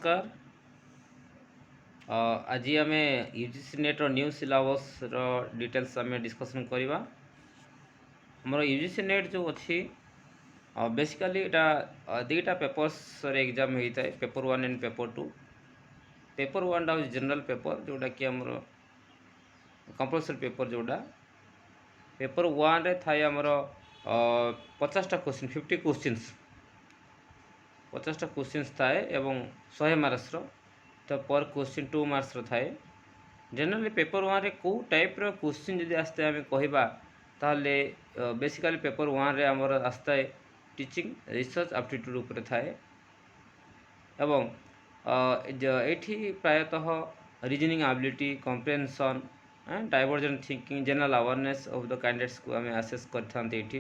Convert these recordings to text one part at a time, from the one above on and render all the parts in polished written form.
नमस्कार। आज आम UGC net new syllabus details आम डिस्कसन करवा। हमर यूजीसी नेट जो अच्छी बेसिकली यहाँ दुईटा पेपर्स एग्जाम होता है, पेपर 1 एंड पेपर 2। पेपर 1 टा जनरल पेपर जोटा कि आमर कंपलसरी पेपर जोटा पेपर 1 रे थाए आमर 50टा क्वेश्चन 50 क्वेश्चंस 50टा क्वेश्चंस थाए एवं 100 मार्क्स तो पर क्वेश्चन 2 मार्क्स थाए। जनरली पेपर 1 रे को टाइप रो क्वेश्चन जदि आसते आम कहवा ताहले बेसिकली पेपर 1 रे आमर आसता है टीचिंग रिसर्च एप्टीट्यूड उपरे थाए एवं एठी प्रायतः reasoning ability comprehension divergent thinking general awareness of the candidates को आम आसेस करथांते एठी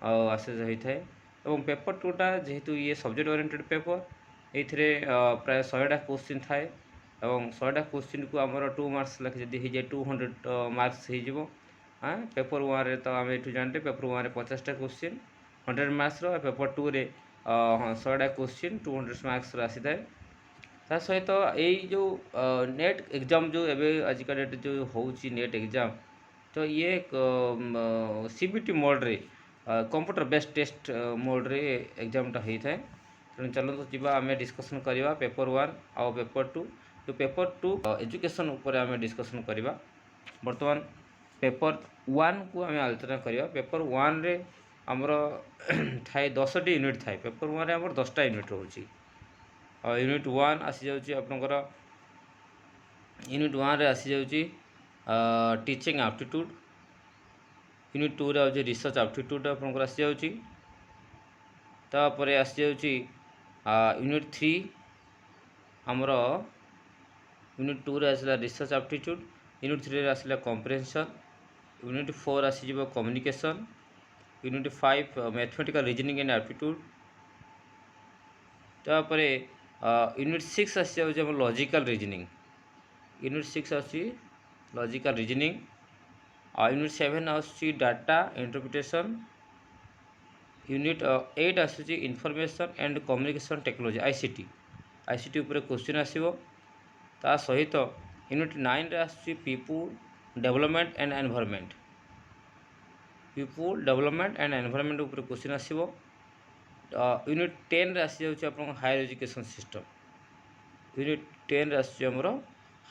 आसेस होता है। एवं पेपर 2 टा जेहेतु ये सब्जेक्ट ओरिएंटेड पेपर ये प्राय 100टा क्वेश्चन थाए एवं 100टा क्वेश्चन को आमर 2 मार्क्स लखे जदि हो जाए 200 मार्क्स हो पेपर 1 रे तो आम ये जानते पेपर 1 रे 50टा क्वेश्चन 100 मार्क्स पेपर 2 रे 100टा क्वेश्चन 200 मार्क्स आसी थाए। ता सहित यही जो नेट एग्जाम जो एवं आजिका डेट जो होची नेट एग्जाम तो ये सीबीटी मोड रे कंप्यूटर बेस्ड टेस्ट मोड रे एग्जाम टा होता है। तेणु चलते जी आम डिस्कसन करवा पेपर 1 आउ पेपर 2। जो पेपर 2 एजुकेशन उपर आम डिस्कसन करवा। बर्तमान पेपर 1 को आम आलोचना करवा। पेपर 1 रे आमर थाए 10टी यूनिट थाए। पेपर 1 रे आमर 10टा यूनिट रोची। यूनिट 1 आसी जाउची आपनकर यूनिट 1 रे आसी जाउची टीचिंग एप्टीट्यूड। यूनिट 2 रे आउची रिसर्च एप्टीट्यूड आपनकर आसी जाउची। तापरे आसी जाउची यूनिट 3 आमर यूनिट 2 रे आसला रिसर्च एप्टीट्यूड। यूनिट 3 रे आसला कॉम्प्रिहेंशन। यूनिट 4 आसी जिवो communication. Unit 5 mathematical reasoning and aptitude. तापरे यूनिट 6 आसी जाउची हम लॉजिकल रीजनिंग। यूनिट 6 आसी लॉजिकल रीजनिंग। यूनिट 7 आसी डाटा इंटरप्रिटेशन। यूनिट 8 आसूची information and communication technology ICT उपरे क्वेश्चन आसीबो। ता सहित यूनिट 9 रे आसूची पीपल डेवलपमेंट एंड एनवायरनमेंट उपरे क्वेश्चन आसीबो। यूनिट 10 रे आसी जाउची आपन हायर एजुकेशन सिस्टम। यूनिट 10 रे आसी हमरो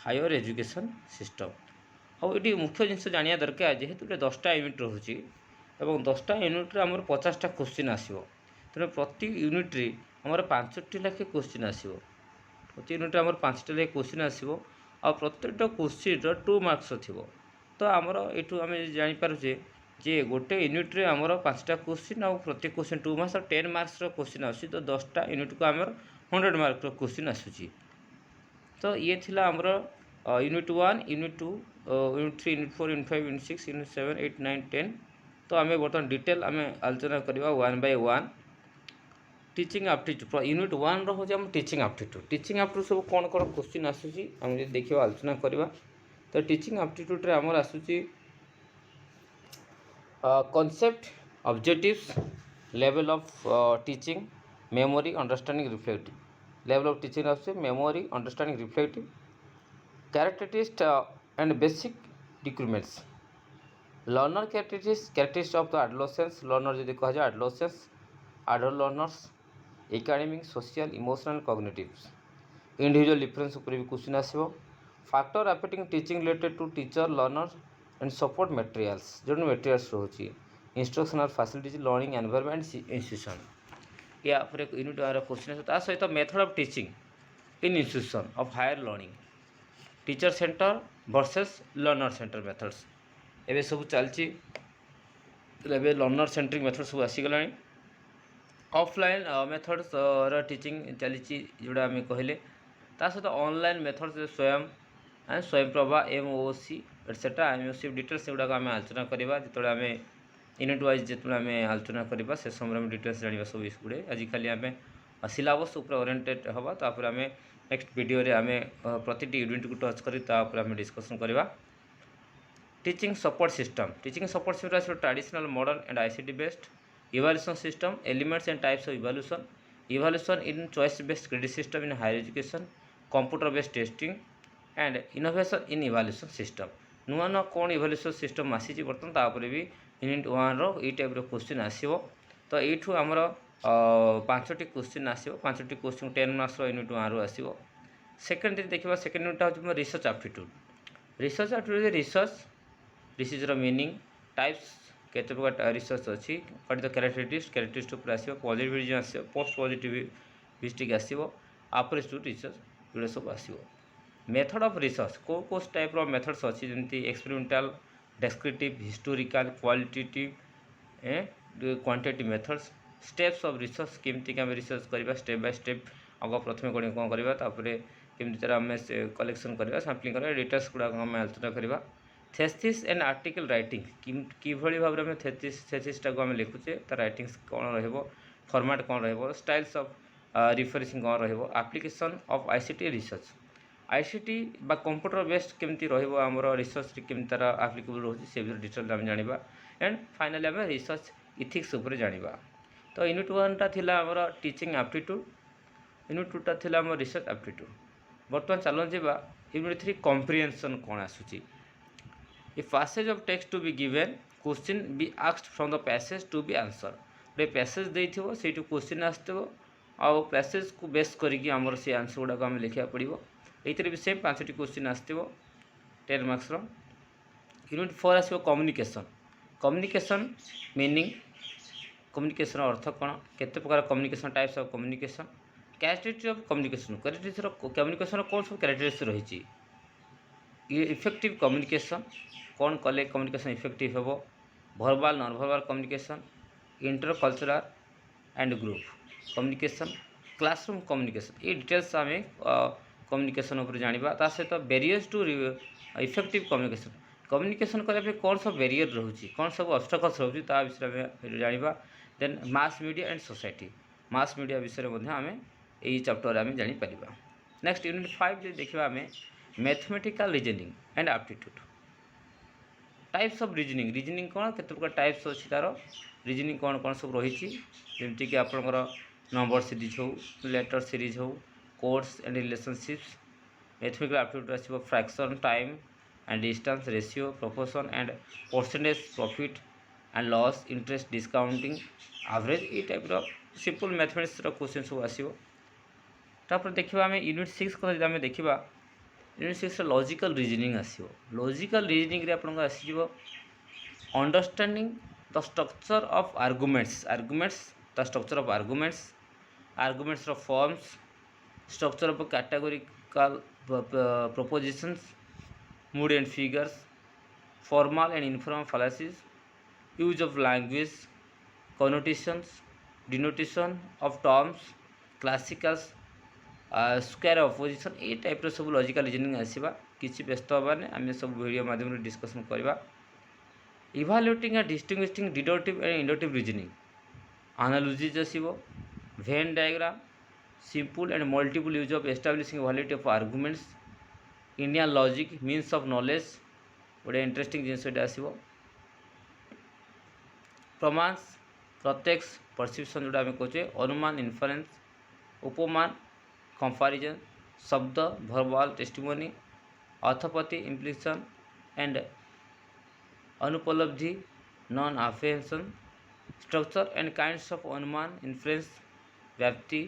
हायर एजुकेशन सिस्टम। आ ये मुख्य जिनस जानिया दरकार जेहेतु 10टा यूनिट रोची एवं 10टा यूनिट रे हमर 50टा क्वेश्चन आसीबो। तेणु प्रति यूनिट रे हमर 5टी लाखे क्वेश्चन आसीबो। प्रति यूनिट रे हमर 5टा लाखे क्वेश्चन आसीबो आ प्रत्येकटा क्वेश्चन रो 2 मार्क्स थिबो। तो हमर एठू हम जानि पारुछे जे गोटे यूनिट रे हमर 5टा क्वेश्चन आ प्रत्येक क्वेश्चन 2 मार्क्स 10 मार्क्स रो क्वेश्चन आसी। तो 10टा यूनिट को हमर 100 मार्क्स रो क्वेश्चन आसुची। तो ये थिला हमर unit 1 unit 2 unit 3 unit 4 unit 5 unit 6 unit 7 8 9 10। तो आम बर्तमान डिटेल आम आलोचना करवा 1 बाय 1। टीचिंग एप्टीट्यूड यूनिट 1 रोज आम टीचिंग एप्टीट्यूड सब कौन कौन क्वेश्चन आसूची आम देखिए आलोचना करवा। तो टीचिंग एप्टीट्यूड रे आमर आसूची concept objectives level of teaching memory understanding reflective level of teaching आसूची memory understanding reflective characteristics and basic requirements learner characteristics of the adolescence learner जदि कह जाए adolescence adult learners academic social emotional cognitives individual difference ऊपर भी question आसीबो। Factor affecting teaching related to teacher learner and support materials जो materials रोची instructional facilities learning environment institution या फिर यूनिट वार क्वेश्चन ता सहित method of teaching in institution of higher learning teacher center versus learner center methods एवं सब चलती लर्नर सेंट्रिक मेथड सब आसीगला। ऑफलाइन मेथड्स टीचिंग चली जोड़ा आम कहले ता सहित online methods Swayam Prabha MOOC etcetera MOOC details गुड़ाक आम आलोचना करवा जो आम यूनिट वाइज जो आम आलोचना करवा से समय डिटेल्स जाना सब गुड़े आज खाली आम सिलेबस उपर ओरिएंटेड हवा तापर आम नेक्स्ट वीडियो रे आम प्रति यूनिट को टच कर डिस्कसन करवा। Teaching support system traditional modern and ICT based evaluation system elements and types of evaluation evaluation in choice based credit system in higher education, computer based testing and innovation in evaluation system. नुआ नुआ कौन इभाल्युएसन system आसी बर्तमान तापर भी unit 1 रो ई type रो क्वेश्चन आसीबो तो एठू हमर 5टी क्वेश्चन आसीबो 5टी क्वेश्चन 10 मार्क्स रो यूनिट 1 रो आसीबो सेकंड देखिबा सेकंड यूनिट होची रिसर्च एप्टीट्यूड रिसर्च रो मीनिंग टाइप्स केते प्रकार रिसर्च अछि कट द कैरेक्टरिस्टिक्स ऊपर आसीबो पॉजिटिव आसीबो पोस्ट पॉजिटिविस्टिक आसीबो एप्टीट्यूड रिसर्च जोडे सब आसीबो मेथड ऑफ रिसर्च को टाइप रो मेथड्स अच्छी जमी experimental descriptive historical qualitative and quantitative methods steps of research केमती आम रिसर्च करवा स्टेप बाय स्टेप आग प्रथम कौन करवा केमती तार आम कलेक्शन करवा सैम्पलिंग करवा डिटेल्स गुड़ा आम आलोचना करवा थेसिस एंड आर्टिकल राइटिंग किभली भाव में थेसिसटा को आम लिखुचे तार राइटिंग्स कौन रहिबो फॉर्मेट कौन रहिबो स्टाइल्स ऑफ रिफरेंसिंग कौन रहिबो application of ICT research ICT बा कंप्यूटर बेस्ड केमती रहिबो हमरो रिसर्च केमती तार एप्लिकेबल रहउची से भी डिटेल आम जानिबा एंड फाइनली आम रिसर्च इथिक्स ऊपर जानिबा तो यूनिट 1 टा थिला हमरो टीचिंग एप्टीट्यूड यूनिट 2 टा थिला हमरो रिसर्च एप्टीट्यूड बर्तमान चलन जेबा यूनिट 3 कॉम्प्रिहेंशन कोन आसुची a passage of text to be given question be asked from the passage to be answer रे पैसेज देइथिबो सेटू क्वेश्चन आस्तबो आ पैसेज को बेस करिकि हमरो से आंसर गुडा को हम लिखिया पड़िबो एइतरे भी सेम 5टी क्वेश्चन आस्तबो 10 मार्क्स रो यूनिट 4 आसीबो कम्युनिकेशन मीनिंग कम्युनिकेशन अर्थ कोन केते प्रकार communication types of communication characteristics of communication कौन सब कैरेक्टरिस्टिक्स रही इफेक्टिव कम्युनिकेशन कौन कले कम्युनिकेशन इफेक्टिव हेबो verbal non verbal communication intercultural and group communication classroom communication ये डिटेल्स आम कम्युनिकेशन उपर जानिबा ता सहित बैरियर्स टू इफेक्टिव कम्युनिकेशन करने कौन सब बैरियर रोचे कौन सब ऑब्स्टेकल्स रोचे ता विषय में जानिबा then mass media and society mass media विषय में आम यही चैप्टर आम जानी परिबा नेक्स्ट यूनिट 5 जे देखिबा आम mathematical reasoning and aptitude types of reasoning कौन केते प्रकार टाइप्स अच्छी तार रीजनिंग कौन कौन सब रही जमीक कि आपंकर नंबर सीरीज हो लेटर सीरीज हो codes and relationships mathematical aptitude आसीबो fraction time and distance ratio proportion and percentage profit and loss interest discounting average ये टाइप सिंपल मैथमेटिक्स क्वेश्चन सब आसीबो तापर देखिबा आम यूनिट 6 को आम देखिबा यूनिट 6 लॉजिकल रीजनिंग आसीबो लॉजिकल रीजनिंग रे आपन आसीबो understanding the structure of arguments the structure of arguments of forms structure of categorical propositions mood and figures formal and informal fallacies use of language connotations denotation of terms classicals square opposition ये type सब logical reasoning आसवा किसी व्यस्त हबाने आम सब video माध्यम discussion करवा evaluating and distinguishing deductive and inductive reasoning analogies आसव Venn diagram simple and multiple use of establishing validity of arguments Indian logic means of knowledge गोटे इंटरेस्टिंग जिनस आसव प्रमांस प्रत्यक्ष परसेप्शन जोटा आम कहे अनुमान इन्फरेन्स उपमान कंपैरिजन शब्द वर्बल टेस्टिमोनी अर्थपति इम्प्लिकेशन एंड अनुपलब्धि non apprehension structure and kinds of अनुमान इन्फ्लुएंस व्याप्ति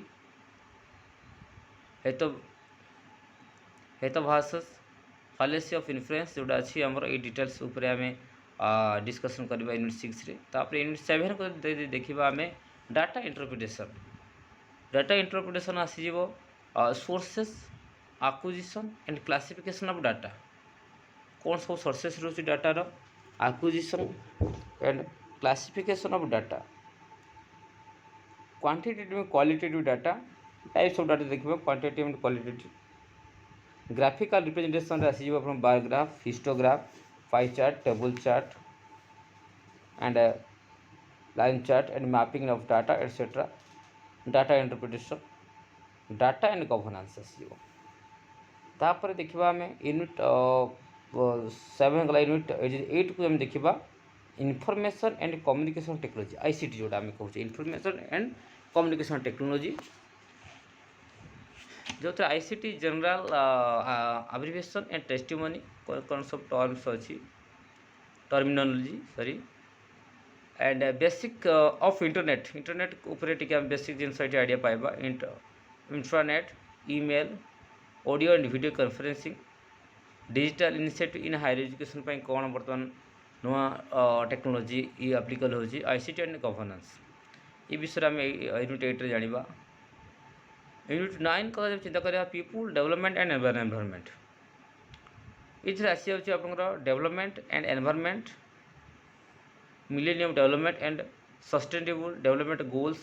हेतुभाषस फालेसी ऑफ इन्फ्लुएंस जोटा अच्छी आमर ये डिटेल्स उपर आम डिस्कसन करवा यूनिट 6 रे तापर यूनिट 7 को देखा आम डाटा इंटरप्रिटेशन आसीजिवो sources acquisition and classification of data कौन सब सोर्सेस रोचे डाटार acquisition and classification of data quantitative qualitative data types of data देखिए quantitative and qualitative graphical representation आसीजिवो from bar graph histograph pie chart table chart and line chart and mapping of data etcetera data interpretation data and governance आसीबो तापर देखिबा हमें unit 7 गला unit 8 को हम देखिबा information and communication technology ICT जोटा हम कहूचे इंफॉर्मेशन एंड कम्युनिकेशन टेक्नोलॉजी जो ICT general abbreviation and testimony concept terms अच्छी terminology sorry and basic of internet ऊपर टिके बेसिक जिनस आइडिया पाइबा intranet email audio and video conferencing digital initiative in higher education पे कौन बर्तमान नुआ टेक्नोलॉजी ये एप्लिकल होची आईसीटी एंड गवर्नेंस ये विषय आम यूनिट 8 रे जानिबा। यूनिट 9 को जब चिंता करिया पीपुल डेवलपमेंट एंड एनवायरनमेंट इथरे आसी जाउची आपनकर development and environment millennium development and sustainable development goals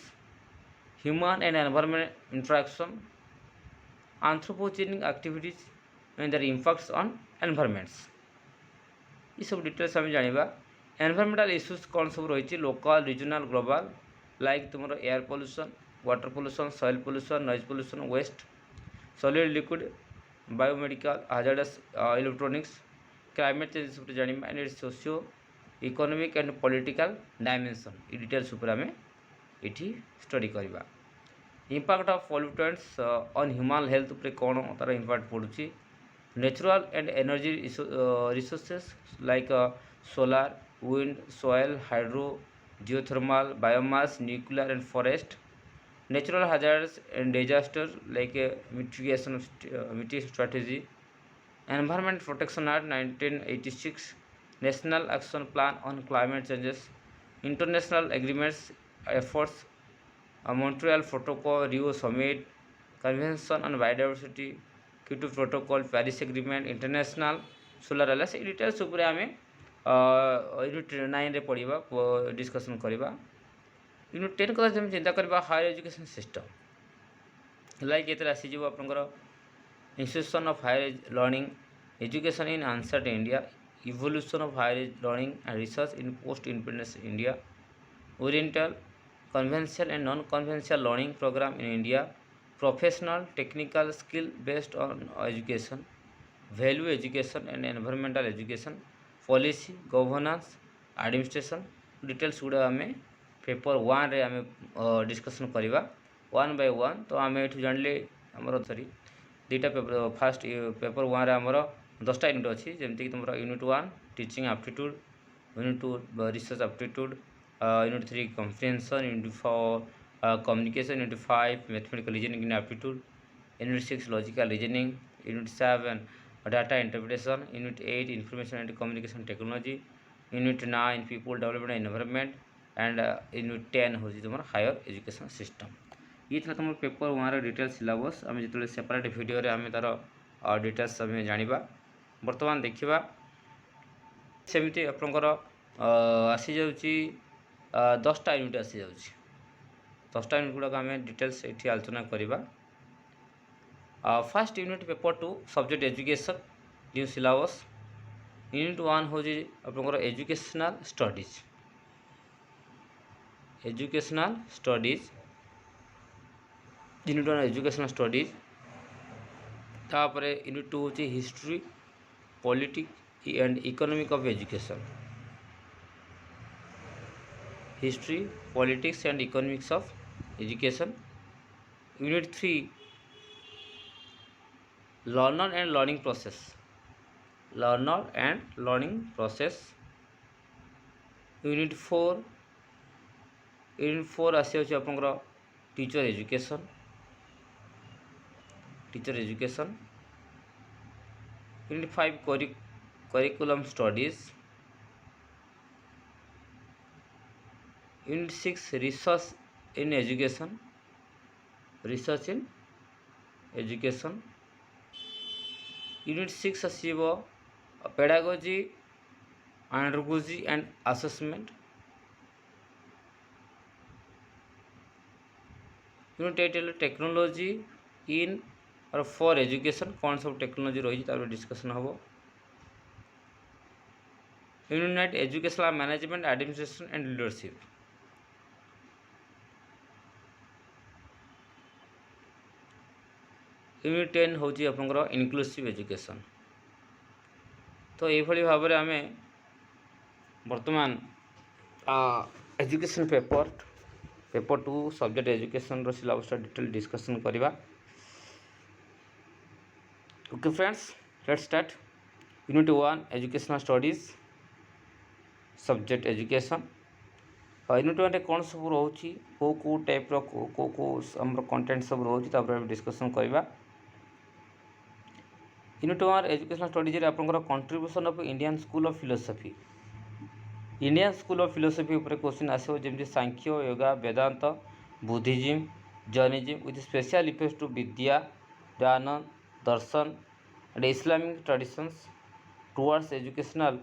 human and environment interaction anthropogenic activities and their impacts on environments ये सब डिटेल्स आम जानिबा। एनवायरमेंटल इश्यूज कौन सब रही लोकल रिजनल ग्लोबल लाइक तुम air pollution water pollution soil pollution noise pollution waste solid liquid biomedical hazardous electronics climate change सब जानिबा and socio economic and political dimension ये डिटेल्स ऊपर आम ये स्टडी करवा। Impact of pollutants on human health उपरे कौन तार इम्पैक्ट पड़ुची natural and energy resources like solar wind soil hydro geothermal biomass nuclear and forest natural hazards and disaster like mitigation strategy environment protection act 1986 national action plan on climate changes international agreements efforts Montreal Protocol, Rio Summit, Convention on Biodiversity, Kyoto Protocol, Paris Agreement, International Solar Alliance ये details उपर आम unit 9 रे पढ़ा discussion करवा। Unit 10 कथा जब चिंता करवा हायर एजुकेशन सिस्टम लाइक ये आसीज आपंकर institution of higher learning education in ancient India evolution of higher learning and research in post independence India oriental conventional and non-conventional learning program in India, professional technical skill based on education, value education and environmental education, policy, governance, administration details गुड़ा आम paper 1 रे आम discussion करवा 1 by 1। तो आम ये जानले आमर सॉरी दुटा पेपर फास्ट पेपर 1 रे आमर 10टा यूनिट अच्छी जमीक तुम unit 1 teaching aptitude unit 2 research aptitude unit 3 comprehension unit 4 communication unit 5 mathematical reasoning and aptitude unit 6 logical reasoning unit 7 data interpretation unit 8 information and communication technology unit 9 people development and environment and unit 10 हो तुम higher education system ये था तुम paper 1 detail syllabus आम जो separate video रे आम तार डिटेल्स आम जाना बर्तमान देखा सेमती आपंकर आसी जाऊँगी 10टा यूनिट आसी जाऊँगी 10टा यूनिट गुड़ाक आम डिटेल्स ये आलोचना करवा। First unit paper 2 subject education new syllabus unit 1 हूँ आपंकर educational studies unit 1 educational studies तापर यूनिट 2 हूँ history politics and economic of education history politics and economics of education unit 3 learner and learning process unit 4 आसी आपंकर teacher education unit 5 curriculum studies unit 6 research in education unit 6 आसीबो pedagogy andragogy and assessment unit 8 technology इन और for education कौन सब technology रही तार discussion हम unit 9 educational management administration and leadership unit 10 हूँ आपंकर इनक्लूसिव एजुकेशन। तो ये भाव में आम बर्तमान education paper paper 2 subject education syllabus detail discussion करवा। Okay friends, let's start. Unit 1 educational studies subject education. Unit 1 कौन सब रोचे कौ टाइप आम कंटेंट सब रोचे डिस्कसन करवा। यूनिट 1 एजुकेशनल स्टडीज आपंकर contribution of Indian school of philosophy. Indian school of philosophy ऊपर क्वेश्चन आसो जमी Sankhya, yoga, Vedanta, Buddhism, Jainism with special effects to विद्या, ज्ञान, दर्शन and Islamic traditions towards educational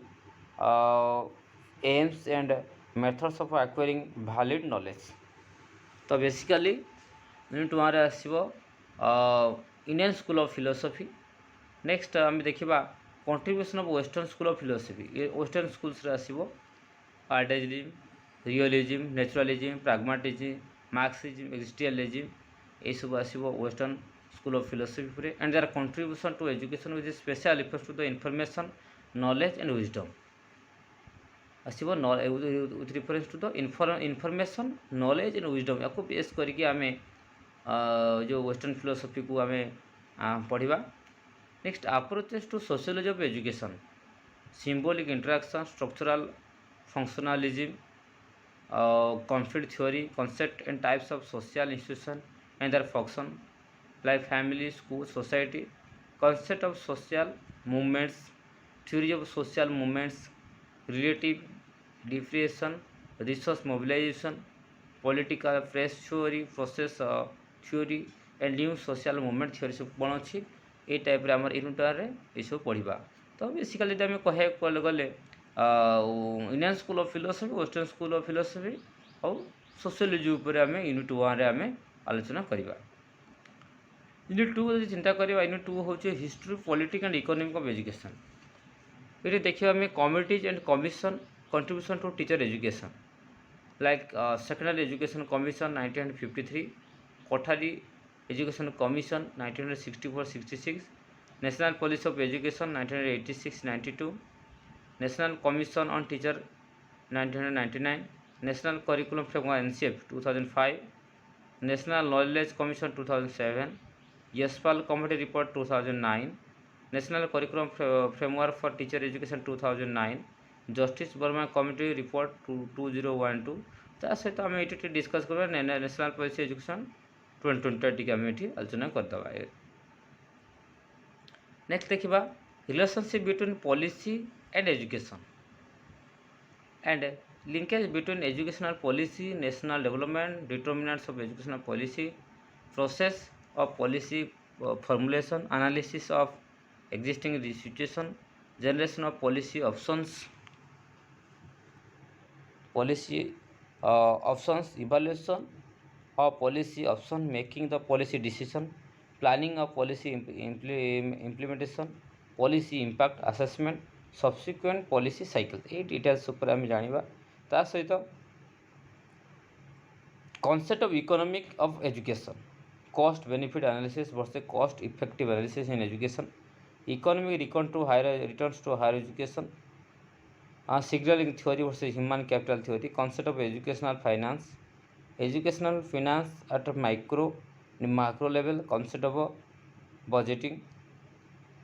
aims and methods of acquiring valid knowledge. तो basically unit 1 रे आसीबो Indian school of philosophy. Next आम देखा contribution of western school of philosophy. ये western schools रे आसीबो आर्टिज्म, realism, naturalism, pragmatism, Marxism, existentialism ये सब आसीबो वेस्टर्न स्कूल ऑफ फिलोसफी रे। And their contribution to education with special effects to the information, knowledge and wisdom आसीबो with reference to the information, knowledge and wisdom. याको base करके आम जो western philosophy को आम पढ़ा। Next approaches to sociology of education, symbolic interaction, structural functionalism, conflict theory, concept and types of social institution and their function like family, school, society, concept of social movements, theory of social movements, relative differentiation, resource mobilization, political press theory, process theory and new social movement theory सब कौन अच्छी ये type आमर unit रे ये सब पढ़ा। तो बेसिकली आम कह गले Indian school of philosophy, western school of philosophy और सोशियोलॉजी उपर आम यूनिट 1 रे आम आलोचना करवा। यूनिट 2 जो चिंता करवा, यूनिट 2 हूँ history, politics and economic of education. ये देखिए आम committees and commission contribution to teacher education like secondary education commission 1953, Kothari education commission 1964-66, national policy of education 1986-92, national commission on teacher 1999, national curriculum framework NCF 2005, national knowledge commission 2007, Yashpal committee report 2009, national curriculum framework for teacher education 2009, justice Verma committee report 2012। ता सहित आम ये discuss करवा national policy education 2020 आम ये आलोचना करदे। Next देखा relationship between policy and education and linkage between educational policy, national development, determinants of educational policy, process of policy formulation, analysis of existing situation, generation of policy options, evaluation of policy option, making the policy decision, planning of policy implementation, policy impact assessment, subsequent policy cycle ये details ऊपर आम जाना। ता सहित concept of economic of education, cost benefit analysis versus cost effective analysis in education, economic returns to higher education, signalling theory versus human capital theory, concept of educational finance, educational finance at macro level, concept of budgeting,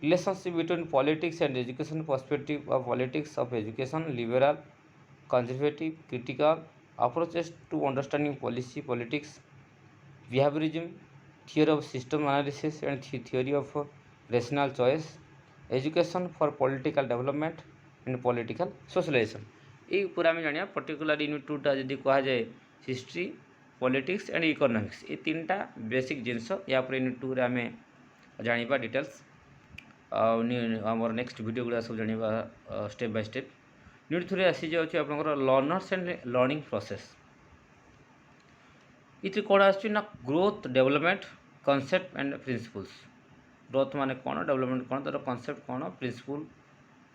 relationship between politics and education, perspective of politics of education, liberal, conservative, critical approaches to understanding policy, politics, behaviorism, theory of system analysis and theory of rational choice, education for political development and political socialization। ये पूरा आम जाना particular unit 2 टा जदि कह जाए history, politics and economics ये 3टा basic जिनस या यूनिट 2 रे आम जाना डिटेल्स। आमर नेक्स्ट वीडियो गुड़ा सब जाना स्टेप बाय स्टेप। यूनिट 3 आसी जाऊँगी आप लर्नर्स एंड लर्निंग प्रोसेस। ये कौन आना growth, development, concept and principles. Growth माने कौन, डेवलपमेंट कौन, तार कॉन्सेप्ट कौन, principle,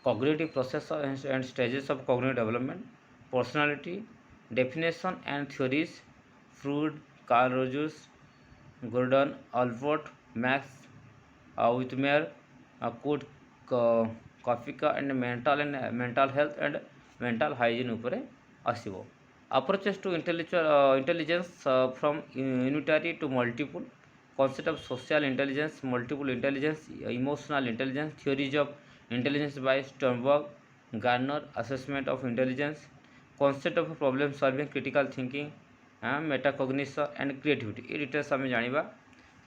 cognitive process and stages of cognitive development, personality, definition and theories, Freud, Carl Rogers, Gordon, Albert, Max, Wertheimer, Kurt, Koffka and mental health and mental hygiene उपरे आसीबो। approaches to intelligence from unitary to multiple, concept of social intelligence, multiple intelligence, emotional intelligence, theories of intelligence by Sternberg, Gardner, assessment of intelligence, concept of problem solving, critical thinking, metacognition and creativity. ये details आम जाना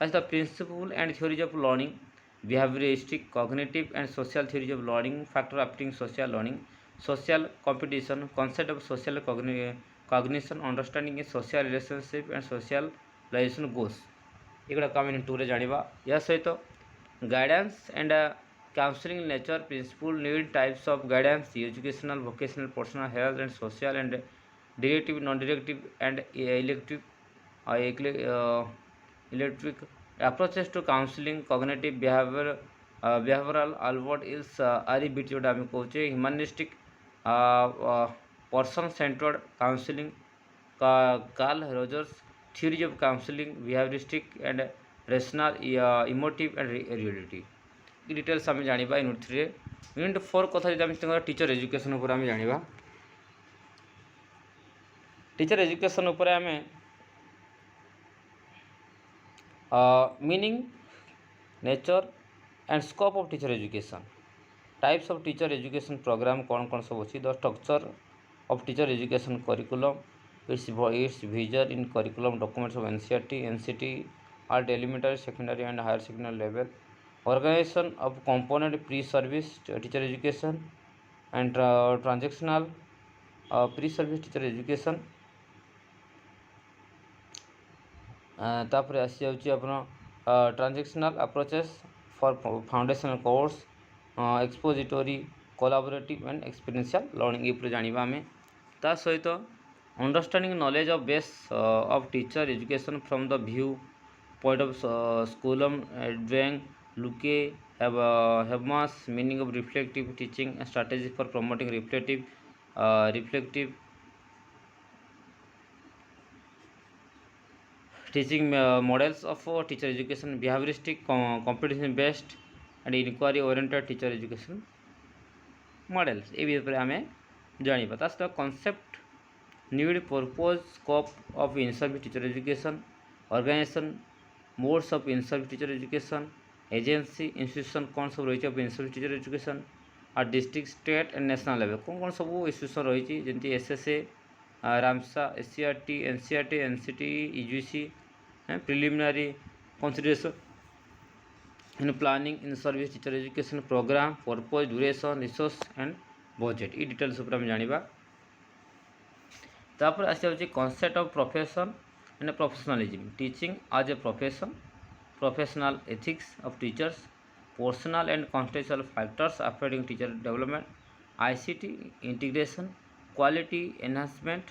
as the principle and theories of learning, behavioristic, cognitive and social theories of learning, factor affecting social learning, social competition, concept of social cognition, understanding a social relationship and socialization goals. ଏଗୁଡ଼ାକ ଆମେ ଟୁରେ ଜାଣିବା। ଏହା ସହିତ guidance and counselling nature principle need types of guidance educational vocational personal health and social and directive non directive and electric electric approaches to counselling cognitive behavioural Albert Ellis आरिबिट जोटा आम कहे humanistic person centred counselling Carl Rogers theories of counselling behaviouristic and rational emotive and reality details आम जाना unit 3 unit 4 कथा जो teacher education उपर आम जाना टीचर एजुकेशन उपर आम meaning nature and scope of teacher education types of teacher education programme कौन कौन सब अच्छी the structure of teacher education curriculum its vision in curriculum documents of NCERT NCT at elementary secondary and higher secondary level organization of component pre-service teacher education and transactional pre-service teacher education तापर आसी जाउची आपन transactional approaches for foundational course expository collaborative and experiential learning ये जानिबा हमें ता सहित understanding knowledge of base of teacher education from the view point of Shulman ड्राइंग Luke Habermas meaning of reflective teaching strategy for promoting reflective teaching models of teacher education behavioristic competition based and inquiry oriented teacher education models ये विषय आम जाना ता सहित concept need purpose scope of in service teacher education organisation modes of in service teacher education agency institution कौन सब रही of in service teacher education और district state and national level कौन कौन सब इंस्टीट्यूशन रही जमी SSA RMSA SCERT NCERT NCT UGC preliminary consideration in planning in service teacher education programme purpose duration resource and budget ये details उपर हम जानिबा तापर आसी जाउची concept of profession and professionalism teaching as a profession professional ethics of teachers personal and contextual factors affecting teacher development ICT integration quality enhancement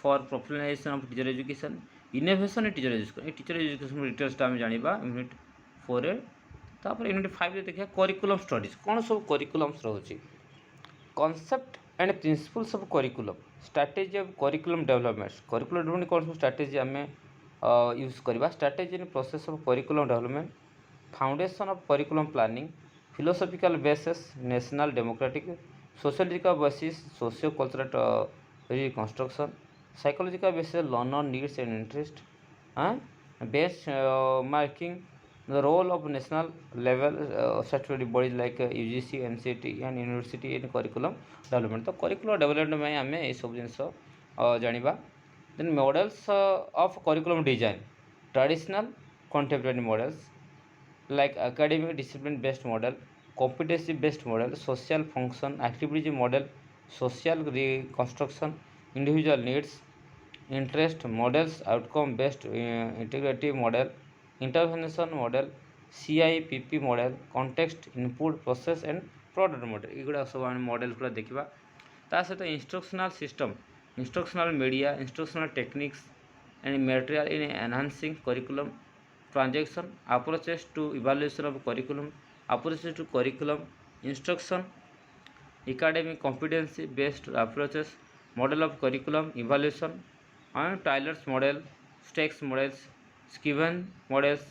for professionalisation of teacher education innovation in teacher education details आम जाना unit 4 तापर unit 5 देखिए curriculum studies कौन सब curriculums रोचे concept and principles of curriculum strategy of curriculum development कौन सब strategy आम यूज करवा strategy in process of curriculum development foundation of curriculum planning philosophical basis national democratic sociological basis socio cultural reconstruction psychological basis learner needs and interest based marking the role of national level statutory bodies like UGC NCT and university in curriculum development तो curriculum development में आम ये सब जिन जाना then models of curriculum design traditional contemporary models like academic discipline based model competency based model social function activity model social reconstruction individual needs interest models outcome based integrative model intervention model CIPP model context input process and product model एगुड़ा सब आम model पूरा देखा ता सहित instructional system instructional media instructional techniques and material in enhancing curriculum transaction approaches to evaluation of curriculum approaches to curriculum instruction academic competency based approaches model of curriculum evaluation and Tyler's model Stakes models Skiven models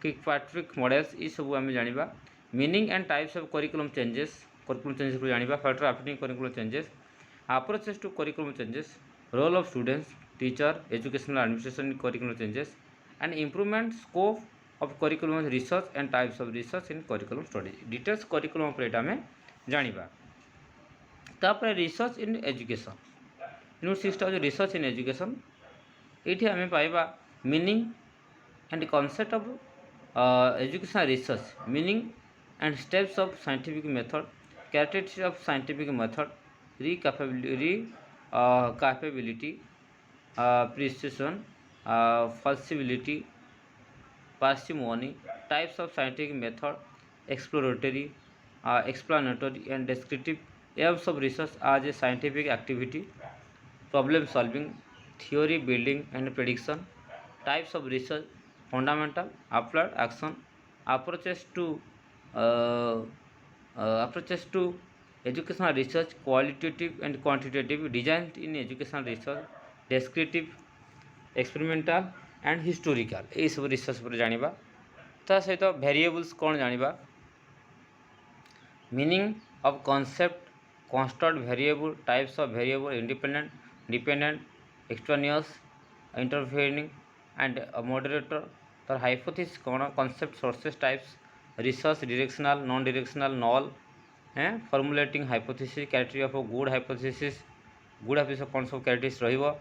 Kirkpatrick models ये सब आम जाना meaning and types of curriculum changes को जाना factor affecting curriculum changes approaches to curriculum changes role of students, teacher, educational administration in curriculum changes, and improvement scope of curriculum research and types of research in curriculum study. Details curriculum पर आम जाना तापर research in education unit 6 हूँ research in education ये आम पाइबा meaning and concept of educational research meaning and steps of scientific method characteristics of scientific method capability precision falsibility parsimony types of scientific method exploratory explanatory and descriptive aims of research as a scientific activity problem solving theory building and prediction types of research fundamental applied action approaches to uh, approaches to educational research qualitative and quantitative design in educational research descriptive experimental and historical ये सब research पर जानिबा ता सहित variables कौन जानिबा meaning of concept constant variable types of variable independent dependent extraneous interfering and moderator तर hypothesis कौन concept sources types research directional non directional null हैं formulating hypothesis criteria of good hypothesis कौन सब क्राइटेरिया रहिबो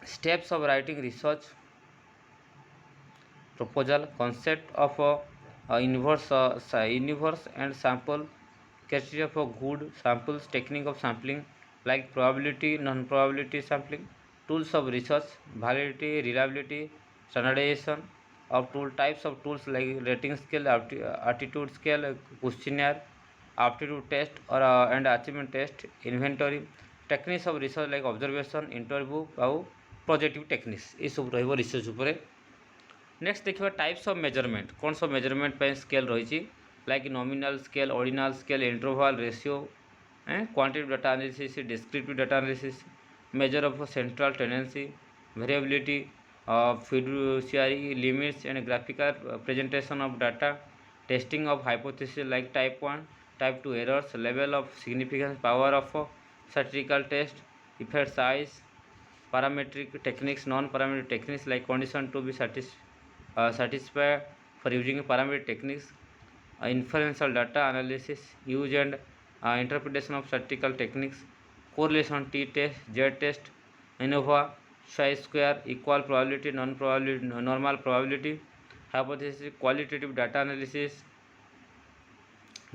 steps of writing research proposal concept of universe and sample criteria for good samples technique of sampling like probability non-probability sampling tools of research validity reliability standardization of tool types of tools like rating scale attitude scale questionnaire aptitude test or and achievement test inventory techniques of research like observation interview projective techniques ये सब रही research उपर next देखा types of measurement कौन सब measurement scale रही like nominal scale ordinal scale interval ratio quantitative data analysis descriptive data analysis measure of central tendency variability fiduciary limits and graphical presentation of data testing of hypothesis like type 1 type 2 errors level of significance power of statistical test effect size parametric techniques non-parametric techniques like condition to be satisfied for using parametric techniques inferential data analysis use and interpretation of statistical techniques correlation t test z test ANOVA chi square equal probability non-probability normal probability hypothesis qualitative data analysis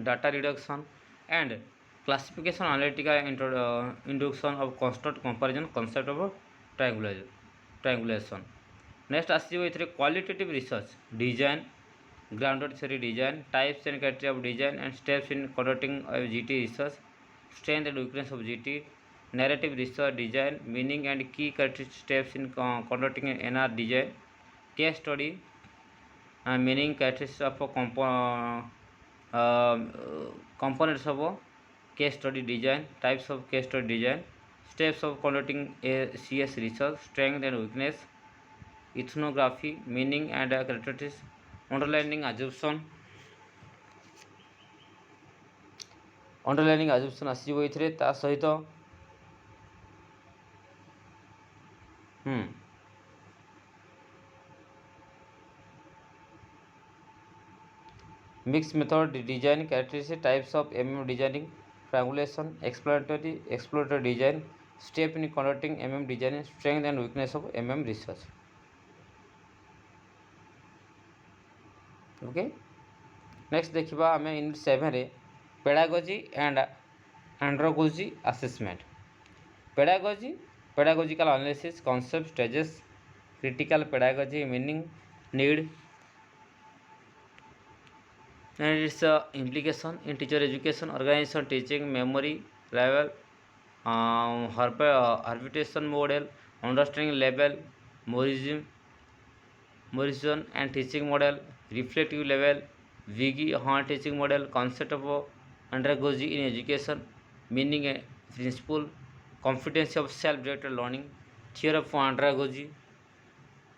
data reduction and classification analytical induction of constant comparison concept of triangulation next आसो ये qualitative research design grounded theory design types and criteria of design and steps in conducting GT research strength and weakness of GT narrative research design meaning and key criteria steps in conducting NR design case study meaning criteria of components of case study design types of case study design steps of conducting a CS research strength and weakness ethnography meaning and characteristics underlining assumption आसो ये सहित mixed method design characteristics types of designing triangulation exploratory design step in conducting design strength and weakness of research okay next देखिबा आमे unit 7 रे pedagogy and andragogy assessment pedagogical analysis concept stages critical pedagogy meaning need and its implication in teacher education organization teaching memory level arbitration model understanding level Morrison and teaching model reflective level Vigi Horn teaching model concept of andragogy in education meaning principle competency of self-directed learning theory of andragogy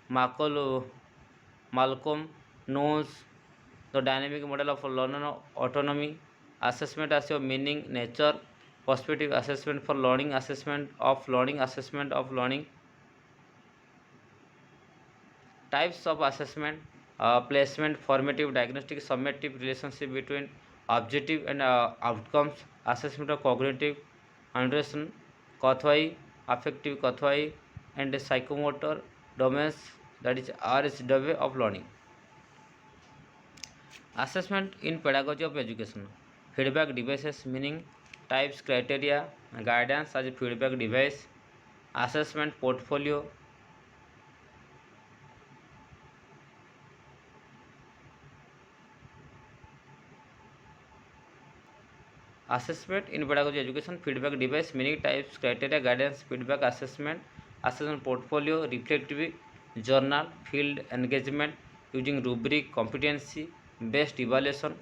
Malcolm knows the dynamic model of learner autonomy assessment as your meaning nature perspective assessment for learning, assessment of learning, types of assessment, placement, formative, diagnostic, summative, relationship between objective and outcomes, assessment of cognitive understanding, Kathwai, affective Kathwai, and psychomotor domains, that is RSW of learning. Assessment in pedagogy of education, feedback devices, meaning, types, criteria, guidance as a feedback device, assessment portfolio, assessment in pedagogy education, feedback device, meaning, types, criteria, guidance, feedback, assessment portfolio, reflective journal, field engagement using rubric, competency based evaluation,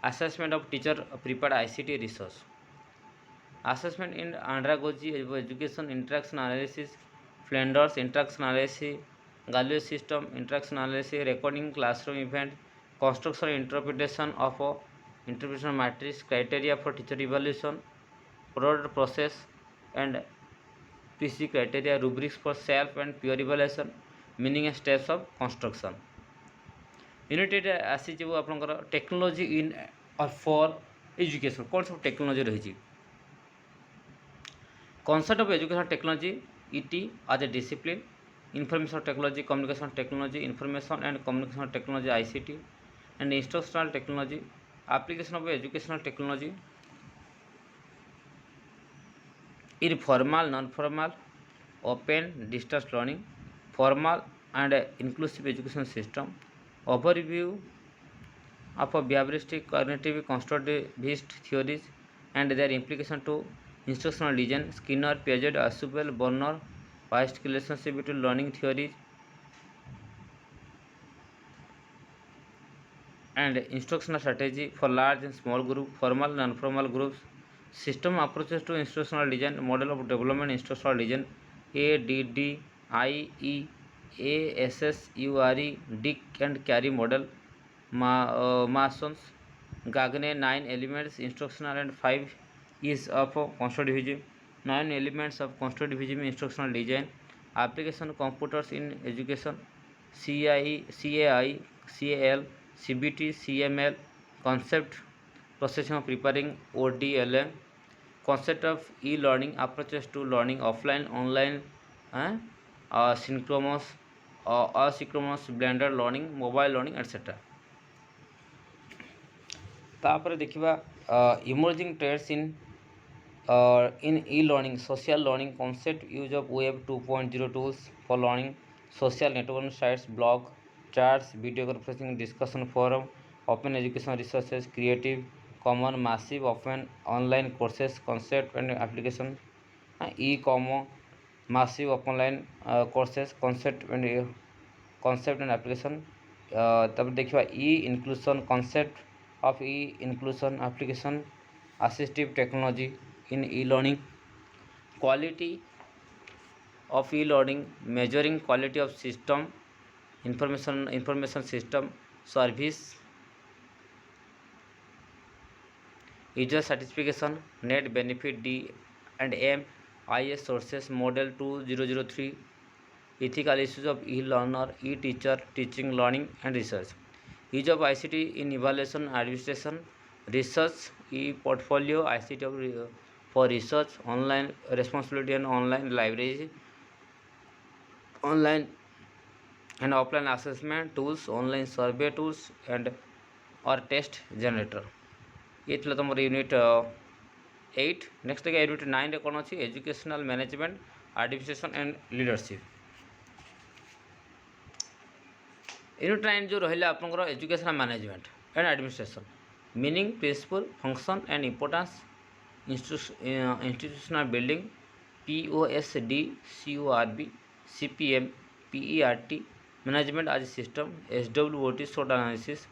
assessment of teacher prepared ICT resource. Assessment in andragogy education, interaction analysis, Flanders interaction analysis, Gallio system interaction analysis, recording classroom event, construction interpretation matrix, criteria for teacher evaluation, product process and PC criteria, rubrics for self and peer evaluation, meaning and steps of construction. Unit eight आसीज आपंकर technology in for education, कौन सब technology रही, concept of education technology, ET as a discipline, information technology, communication technology, information and communication technology ICT and instructional technology, application of educational technology in formal, non formal, open distance learning, formal and inclusive education system, overview of a behavioristic cognitive constructivist theories and their implication to instructional design, Skinner, Piaget, Asubel, Bonner, past relationship between learning theories and instructional strategy for large and small group, formal and non-formal groups, system approaches to instructional design, model of development instructional design, ADDIE, ASSURE, Dick and Carey model, Mason's, Gagne, 9 elements instructional and 5 is of constructivism, 9 elements of constructivism instructional design, application computers in education, CAI, CAL, CBT, CML, concept processing of preparing ODLM, concept of e-learning, approaches to learning offline, online, synchronous, asynchronous, blended learning, mobile learning, etc. तापर देखिबा emerging trades in e-learning, social learning concept, use of web 2.0 tools for learning, social networking sites, blog, charts, video conferencing, discussion forum, open education resources, creative common, massive open online courses, concept and application, e-commerce, massive online courses, concept and application. तब देखिए ई इंक्लूसन, concept of e inclusion, application, assistive technology in e-learning, quality of e-learning, measuring quality of system, information system, service, user satisfaction, net benefit, D and M, IS sources, model 2003, ethical issues of e-learner, e-teacher, teaching, learning and research, use of ICT in evaluation, administration, research, e-portfolio, ICT for research, online responsibility and online libraries, online and offline assessment tools, online survey tools and or test generator. ये थी तुम unit 8. Next देखिए unit 9 रे कौन अच्छी, educational management, administration and leadership. Unit 9 जो रहा आपंकर educational management and administration, meaning, principle, function and importance, institutional building, POSD, CORB, CPM, PERT, management as system, SWOT, SWOT analysis,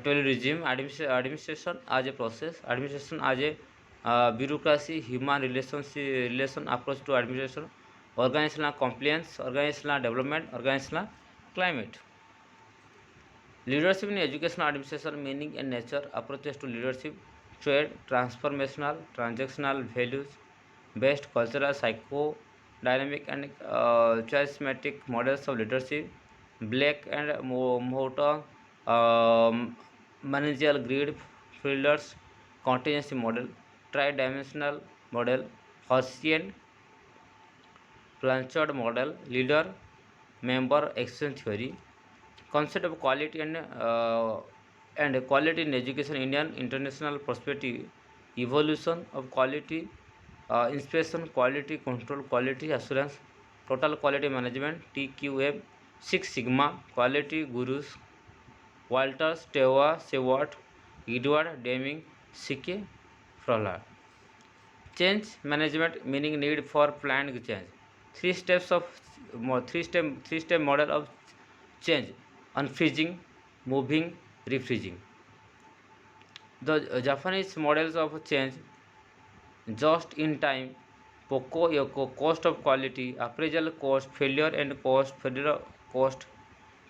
tourism, administration as a process, administration as a bureaucracy, human relation approach to administration, organizational compliance, organizational development, organizational climate. Leadership in educational administration, meaning and nature, approaches to leadership, trade, transformational, transactional values based cultural, psychodynamic, and charismatic models of leadership. Black and Morton, managerial grid fielders, contingency model, tri-dimensional model, Hessian Blanchard model, leader member exchange theory, concept of quality and quality in education, Indian international perspective, evolution of quality, inspection, quality control, quality assurance, total quality management, TQM, Six Sigma, quality gurus, Walter Stewart, Edward Deming, C.K. Frollard. Change management meaning need for planned change. Three step model of change: unfreezing, moving, refreezing. The Japanese models of change: just in time, POCO, YOCO, cost of quality, appraisal cost, failure and cost, failure cost,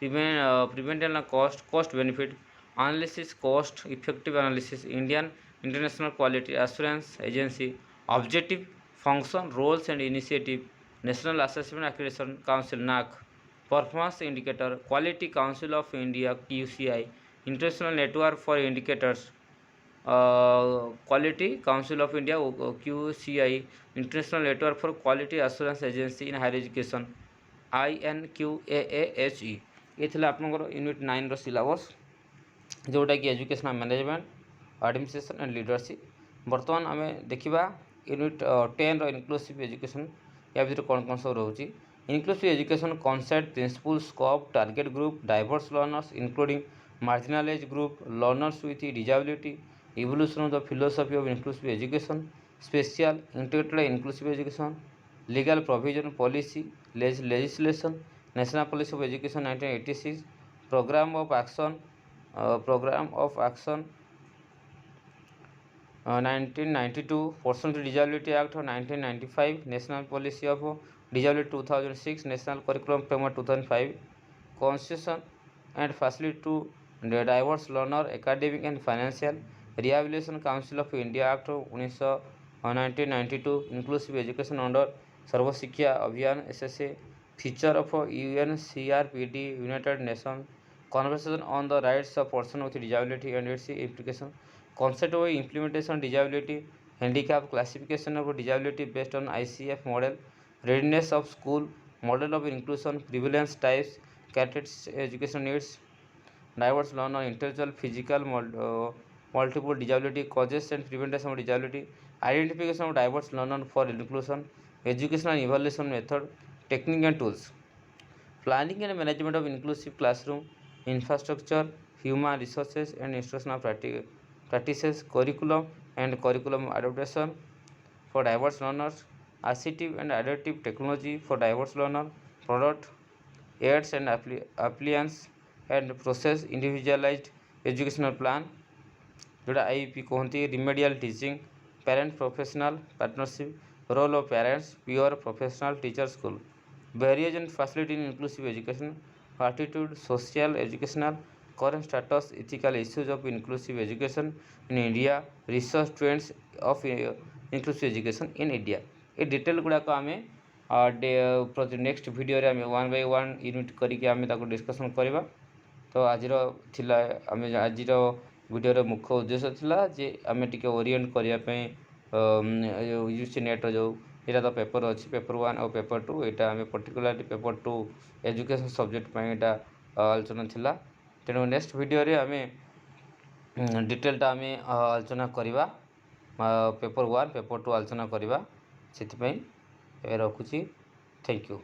prevention cost, cost benefit, analysis cost, effective analysis, Indian International Quality Assurance Agency, objective, function, roles and initiative, National Assessment Accreditation Council NAC, performance indicator, Quality Council of India QCI, International Network for Indicators, Quality Council of India QCI, International Network for Quality Assurance Agency in Higher Education, INQAAHE. ये थिला आपनकर unit 9 रो syllabus जोटा कि educational management, administration and leadership. बर्तमान आम देखा unit 10 रो inclusive education, या भीतर कौन कौन सब रोचे। Inclusive education concept, principle, scope, target group, diverse learners including marginalized group, learners with disability, evolution of the philosophy of inclusive education, special integrated inclusive education, legal provision, policy, legislation, national policy of education 1986, program of action 1992, Person with Disability Act of 1995, National Policy of Disability 2006, National Curriculum Framework 2005, Concession and Facility to Diverse Learner, Academic and Financial, Rehabilitation Council of India Act of 1992, Inclusive Education under Sarva Shiksha Abhiyan SSA, feature of UNCRPD, United Nations, Convention on the Rights of Persons with Disability and its implications, concept of implementation disability, handicap, classification of disability based on ICF model, readiness of school, model of inclusion, prevalence types, characteristics, education needs, diverse learner, intellectual, physical, multiple disability, causes and prevention of disability, identification of diverse learner for inclusion, educational evaluation method, technique and tools, planning and management of inclusive classroom, infrastructure, human resources and instructional practices, curriculum and curriculum adaptation for diverse learners, assistive and adaptive technology for diverse learner, product, aids and appliance and process individualized educational plan, जोटा IP कहते remedial teaching, parent professional partnership, role of parents, pure professional teacher school, barriers and facility in inclusive education, attitude, social, educational, current status, ethical issues of inclusive education in India, research trends of inclusive education in India। ये detail गुड़ाक आम next video रे आम 1 by 1 unit करके आम discussion करवा। तो आज video मुख्य उद्देश्य थिला जे आम टे ओरिएंट करने यूसी नेट जो यहाँ तो पेपर अच्छी पेपर 1 और पेपर 2, यहाँ आम पर्टिकुलाली पेपर 2 एजुकेशन सब्जेक्ट यहाँ आलोचना थिला। तेणु नेक्स्ट वीडियो रे आम डिटेलटा आम आलोचना करवा, पेपर 1 पेपर 2 आलोचना करवा। से रखुची, थैंक यू।